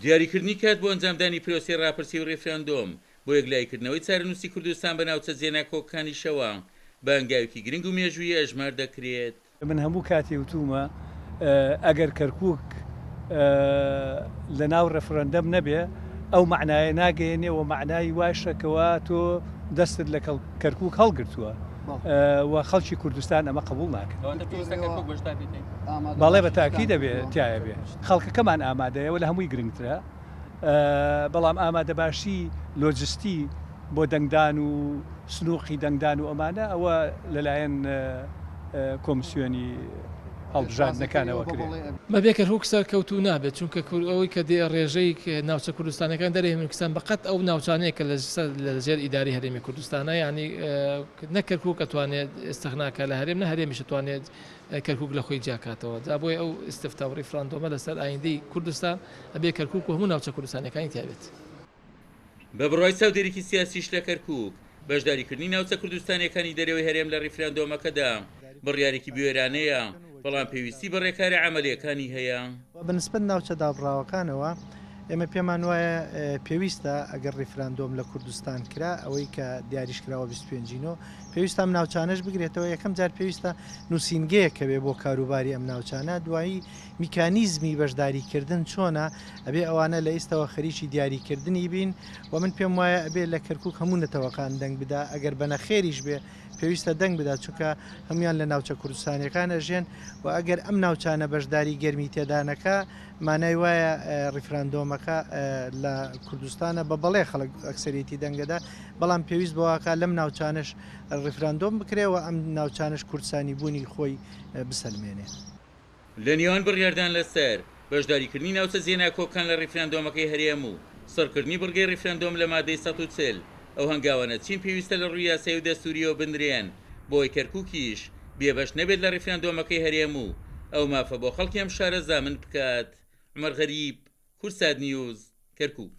دیاریکردنی کات بۆ ئەنجامدانی پرۆسی ڕاپرسی و ڕێفراندۆم بۆ یەکلایکردنەوەی چارەنووسی کوردستان بە ناوچە جێنا کۆکەکانی شەوە بە هەنگاوێکی گرنگ و مێژووی ئەژمار دەکرێت. من هەموو کاتی وتومە ئەگەر کەرکووک لە ناو ڕێفرەندەم نەبێ ئەو معنایە ناگەێنێ و معنای واشەکەوە تۆ دەستت لە کەرکووک هەڵگرتووە و خەڵکی کوردستان ئەمە قبول ناکەن. باڵێ بە تاکی دەبێت تایە بێ خەڵکەکەمان ئامادەیە و لە هەمووی گرنگترە، بەڵام ئامادەباشی لۆجستی بۆ دەنگدان و سنووقی دەنگدان و ئەمانە ئەوە لەلایەن کۆمسیۆنی هەڵبژاردنەکانەوە کرێت. مەبێ کەرکووک سەرکەوتوو نابێت چونکە ئەوەی کە دێ ڕێژەی ناوچە کوردستانەکان دەرێ منکستان بەقەت ئەو ناوچانەیە کە لە ژێر ئیداری هەرێمی کوردستانە، ینی نە کەرکووک ئەتوانێت ئێستەخناکە لە هەرێم نە هەرێمیش توانێت کەرکووک لە خۆی جیاکاتەوە. جا بۆی ئەو ئستفتا و ڕێفراندۆمە لەسەر ئایندەی کوردستان ئەبێ کەرکووک و هەموو ناوچە کوردستانەکانی تیابێت. بە بڕای چاودێرێکی سیاسیش لە کەرکووک بەشداریکردنی ناوچە کوردستانەکانی دەرەوەی هەرێم لە ڕێفراندۆمەکەدا بڕیارێکی بوێرانەیە، بەڵام پێویستی بە ڕێکاری عملیەکانی هەیە. بەنسبەت ناوچە دابڕاوەکانەوە ئێمە پێمان وایە پێویستە ئەگەر ڕێفراندۆم لە کوردستان کرا ئەوەی کە دیاریشکراوە 25 پێویستە ئەم ناوچانەش بگرێتەوە. یەکەم جار پێویستە نووسینگەیەکە بێ بۆ کاروباری ئەم ناوچانە، دوایی میکانیزمی بەشداریکردن چۆنە ئەبێ ئەوانە لە ئێستەوە خەریکی دیاریکردنی بین و من پێم وایە ئەبێ لە کەرکووک هەموو نەتەوەکان دەنگ بدا، ئەگەر بەنەخێریش بێ پێویستە دەنگ بدا چونکە هەمویان لە ناوچە کوردستانەکان ئەژێن و ئەگەر ئەم ناوچانە بەشداری گەرمی تێدانەکە مانای وایە ڕێفراندۆمەکە لە کوردستانە بە بەڵێ خەڵک ئەکسەریەتی دەنگەدا، بەڵام پێویست بەواکە لەم ناوچانش ڕێفراندۆم بکرێەوە ئەم ناوچانش کوردستانی بوونی خۆی بسەلمێنێ. لە نیوان بڕیاردان لەسەر بەشداریکردنی ناوچە جێنا کۆکان لە ڕێفراندۆمەکەی هەرێم و سەرکردنی بڕگەی ڕێفراندۆم لە مادەی 140 ئەو هەنگاوانە چین پێویستە لە ڕووی یاسایی و دەستوریەوە بنرێن بۆی کەرکووکیش بێبەش نەبێت لە ڕێفراندۆمەکەی هەرێم و ئەو مافە بۆ خەڵکی ئەم شارە زامن بکات. عومەر غەریب، کورسات نیوز، کەرکووک.